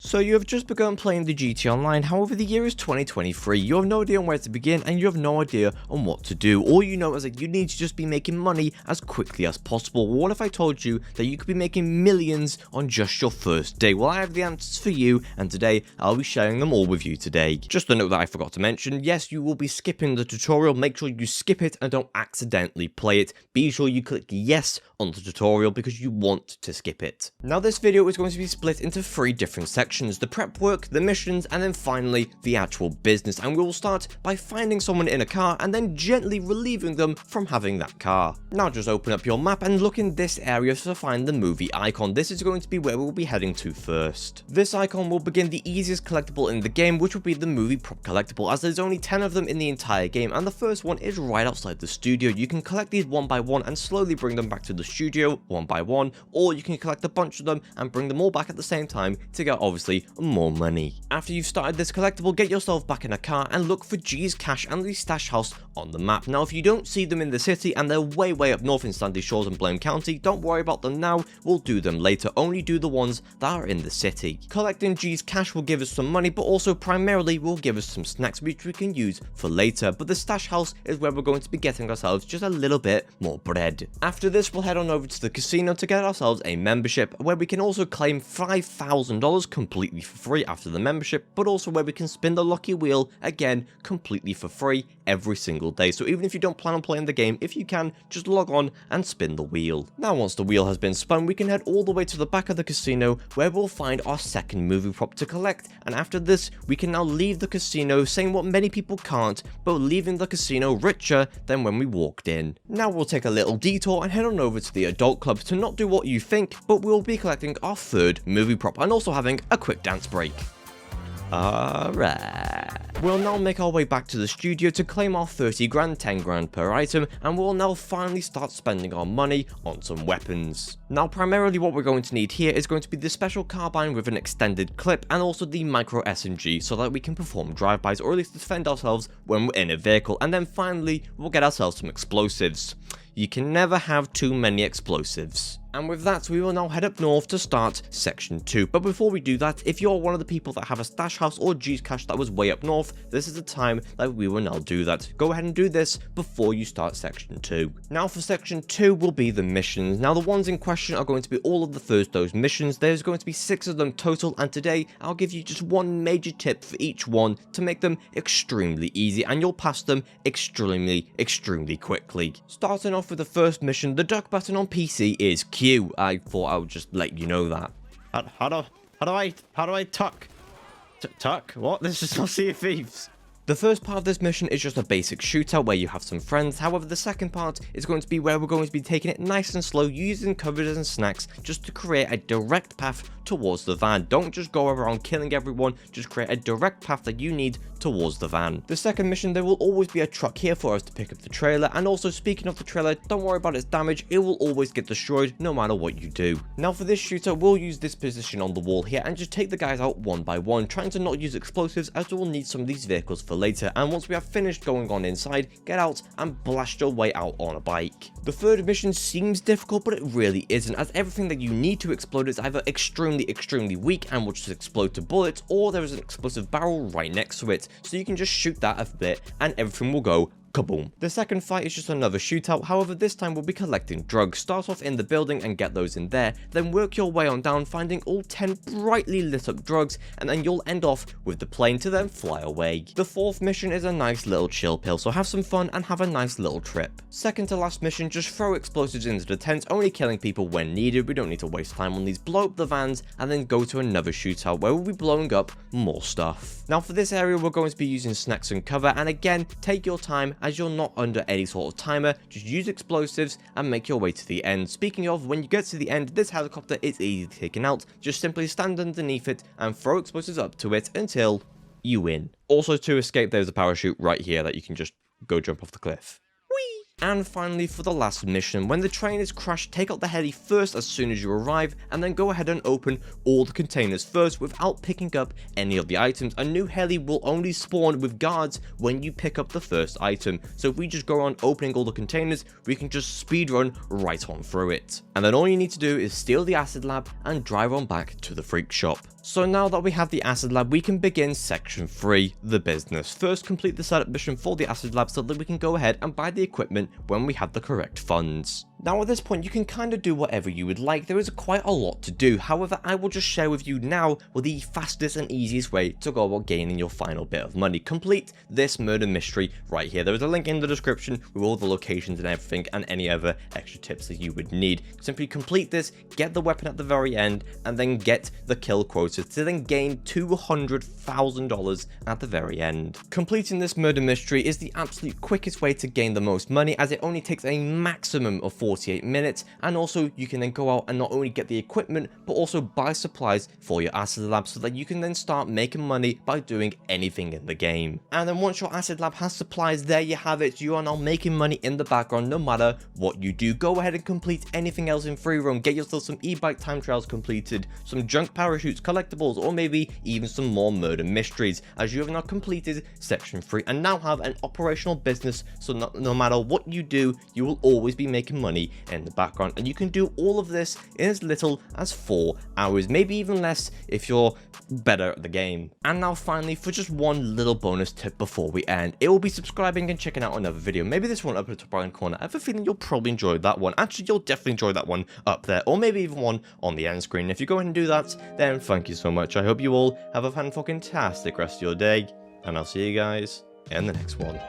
So you have just begun playing the GT Online, however the year is 2023, you have no idea on where to begin and you have no idea on what to do. All you know is that you need to just be making money as quickly as possible. What if I told you that you could be making millions on just your first day? Well, I have the answers for you, and today I'll be sharing them all with you today. Just a note that I forgot to mention, yes, you will be skipping the tutorial. Make sure you skip it and don't accidentally play it. Be sure you click yes on the tutorial because you want to skip it. Now this video is going to be split into 3 different sections. The prep work, the missions, and then finally the actual business, and we will start by finding someone in a car and then gently relieving them from having that car. Now just open up your map and look in this area to find the movie icon. This is going to be where we'll be heading to first. This icon will begin the easiest collectible in the game, which will be the movie prop collectible, as there's only 10 of them in the entire game, and the first one is right outside the studio. You can collect these one by one and slowly bring them back to the studio one by one, or you can collect a bunch of them and bring them all back at the same time to get obviously more money. After you've started this collectible, get yourself back in a car and look for G's Cash and the Stash House on the map. Now if you don't see them in the city and they're way up north in Sandy Shores and Blame County, don't worry about them now, we'll do them later. Only do the ones that are in the city. Collecting G's Cash will give us some money, but also primarily will give us some snacks which we can use for later, but the Stash House is where we're going to be getting ourselves just a little bit more bread. After this, we'll head on over to the casino to get ourselves a membership, where we can also claim $5,000 completely for free after the membership, but also where we can spin the lucky wheel again completely for free every single day. So even if you don't plan on playing the game, if you can, just log on and spin the wheel. Now once the wheel has been spun, we can head all the way to the back of the casino where we'll find our second movie prop to collect, and after this we can now leave the casino, saying what many people can't, but leaving the casino richer than when we walked in. Now we'll take a little detour and head on over to the adult club to not do what you think, but we'll be collecting our third movie prop and also having a quick dance break. Alright. We'll now make our way back to the studio to claim our 30 grand, 10 grand per item, and we'll now finally start spending our money on some weapons. Now primarily what we're going to need here is going to be the special carbine with an extended clip and also the micro SMG so that we can perform drive-bys or at least defend ourselves when we're in a vehicle, and then finally we'll get ourselves some explosives. You can never have too many explosives. And with that, we will now head up north to start section 2. But before we do that, if you're one of the people that have a stash house or G's Cash that was way up north, this is the time that we will now do that. Go ahead and do this before you start section 2. Now for section 2 will be the missions. Now the ones in question are going to be all of the first dose missions. There's going to be 6 of them total, and today I'll give you just one major tip for each one to make them extremely easy, and you'll pass them extremely quickly. Starting off with the first mission, the duck button on PC is Q. I thought I would just let you know that. How do I tuck? Tuck? What? This is not Sea of Thieves. The first part of this mission is just a basic shootout where you have some friends. However, the second part is going to be where we're going to be taking it nice and slow, using covers and snacks just to create a direct path towards the van. Don't just go around killing everyone, just create a direct path that you need towards the van. The second mission, there will always be a truck here for us to pick up the trailer, and also speaking of the trailer, don't worry about its damage, it will always get destroyed no matter what you do. Now for this shooter, we'll use this position on the wall here and just take the guys out one by one, trying to not use explosives as we'll need some of these vehicles for later, and once we have finished going on inside, get out and blast your way out on a bike. The third mission seems difficult, but it really isn't, as everything that you need to explode is either extremely weak and will just explode to bullets, or there is an explosive barrel right next to it, so you can just shoot that a bit and everything will go kaboom. The second fight is just another shootout, however this time we'll be collecting drugs. Start off in the building and get those in there, then work your way on down, finding all 10 brightly lit up drugs, and then you'll end off with the plane to then fly away. The fourth mission is a nice little chill pill, so have some fun and have a nice little trip. Second to last mission, just throw explosives into the tent, only killing people when needed. We don't need to waste time on these. Blow up the vans and then go to another shootout where we'll be blowing up more stuff. Now for this area we're going to be using snacks and cover, and again take your time as you're not under any sort of timer. Just use explosives and make your way to the end. Speaking of, when you get to the end, this helicopter is easy taken out. Just simply stand underneath it and throw explosives up to it until you win. Also to escape, there's a parachute right here that you can just go jump off the cliff. And finally, for the last mission, when the train is crashed, take out the heli first as soon as you arrive, and then go ahead and open all the containers first without picking up any of the items. A new heli will only spawn with guards when you pick up the first item, so if we just go on opening all the containers, we can just speedrun right on through it. And then all you need to do is steal the acid lab and drive on back to the freak shop. So now that we have the acid lab, we can begin section 3, the business. First, complete the setup mission for the acid lab so that we can go ahead and buy the equipment when we have the correct funds. Now at this point, you can kind of do whatever you would like. There is quite a lot to do. However, I will just share with you now the fastest and easiest way to go about gaining your final bit of money. Complete this murder mystery right here. There is a link in the description with all the locations and everything and any other extra tips that you would need. Simply complete this, get the weapon at the very end, and then get the kill quota to then gain $200,000 at the very end. Completing this murder mystery is the absolute quickest way to gain the most money, as it only takes a maximum of 48 minutes, and also you can then go out and not only get the equipment but also buy supplies for your acid lab so that you can then start making money by doing anything in the game. And then once your acid lab has supplies, there you have it. You are now making money in the background no matter what you do. Go ahead and complete anything else in free roam. Get yourself some e-bike time trials completed, some junk parachutes, collectibles, or maybe even some more murder mysteries, as you have now completed section 3 and now have an operational business, so no matter what you do, you will always be making money in the background, and you can do all of this in as little as 4 hours, maybe even less if you're better at the game. And now finally, for just one little bonus tip before we end, it will be subscribing and checking out another video. Maybe this one up at the top right corner. I have a feeling you'll probably enjoy that one. Actually, you'll definitely enjoy that one up there, or maybe even one on the end screen. If you go ahead and do that, then thank you so much. I hope you all have a fantastic rest of your day, and I'll see you guys in the next one.